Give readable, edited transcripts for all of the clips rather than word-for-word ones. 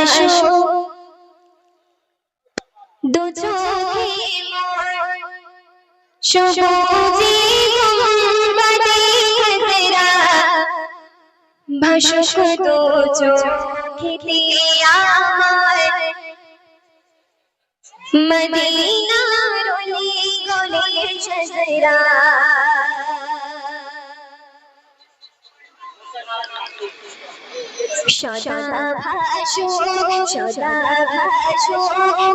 ভাসো দু চোখে সবুজে গুম্বদে খজরা ভাসো দু চোখে আমার মদিনার অলি গলির শজরা সদা ভাসো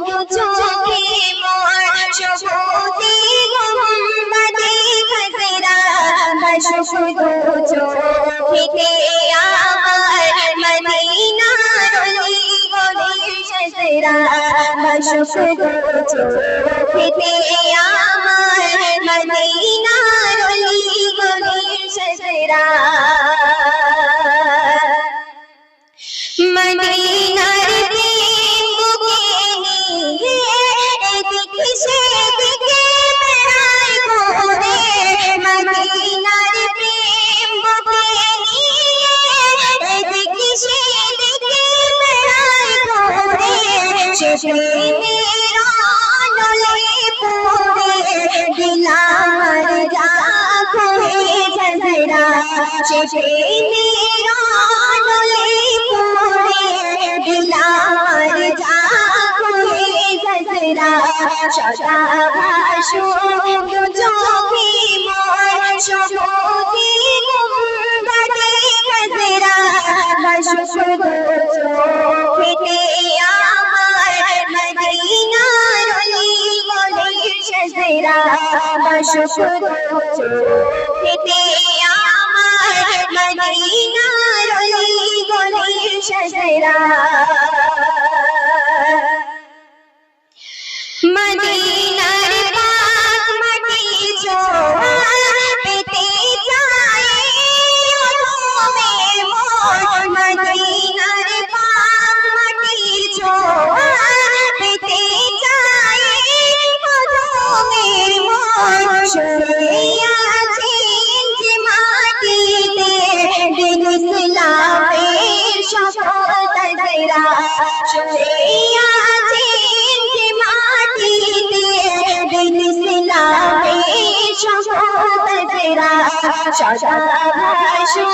দু চোখে মোর সবুজে গুম্বদে খজরা ভাসো দু চোখে আমার মদিনার অলি গলির শজরা ভাসো দু চোখে আমার মদিনার অলি গলির শজরা মদিনার প্রেম বুকে নিয়ে এদিকে সেদিকে বেড়াই ঘুরে মদিনার প্রেম বুকে নিয়ে এদিকে সেদিকে বেড়াই ঘুরে সে প্রেমের আলোলে পড়ে দিলাম রাগ হয়ে ঝরঝরা সে প্রেমের আলোলে সদা ভাসো দু চোখে মোর সবুজে গুম্বদে খজরা ভাসো দু চোখে আমার মদিনার অলি গলির শজরা ভাসো দু চোখে আমার মদিনার অলি গলির শজরা মদিনার পাক মাটি ছোঁয়া পেতে চাই ওমে মোর মদিনার পাক মাটি ছোঁয়া পেতে চাই ওমে মোর শুয়ে আছেন যে মাটিতে দিন ইসলামের সফল তাজরা শুয়ে আছেন যে সদা ভাসো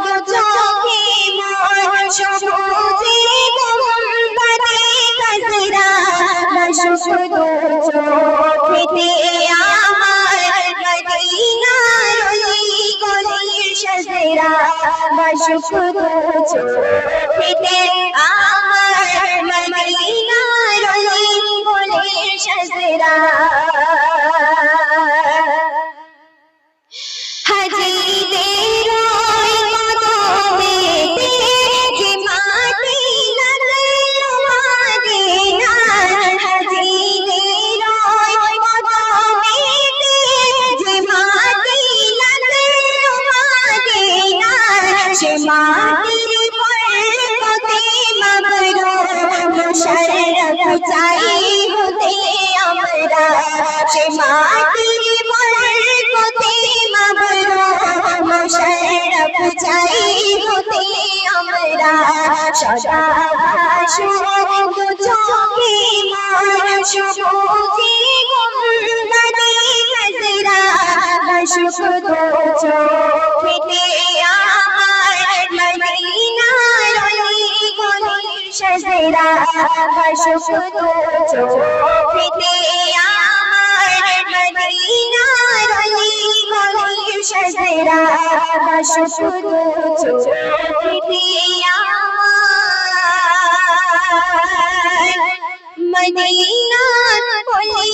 দু চোখে মোর সবুজে গুম্বদে খজরা ভাসো দু চোখে আমার মদিনার অলি গলির শজরা ভাসো দু চোখে আমার মদিনার অলি গলির শজরা হাজিদের ওই কদমেতে যে মাটি লাগলো মদিনার হাজিদের ওই কদমেতে যে মাটি লাগলো মদিনার সে মাটির বরকতে মাবরুর মুশাররফ চাই হতে আমরা সে মাটির বরকতে মুশাররফ চাই হতে আমরা সদা ভাসো দু চোখে মোর সবুজে গুম্বদে খজরা ভাসো দু চোখে আমার মদিনার অলি গলির শজরা ভাসো দু চোখে আমার মদিনার অলি গলির শজরা ভাসো দু চোখে আমার মদিনার অলি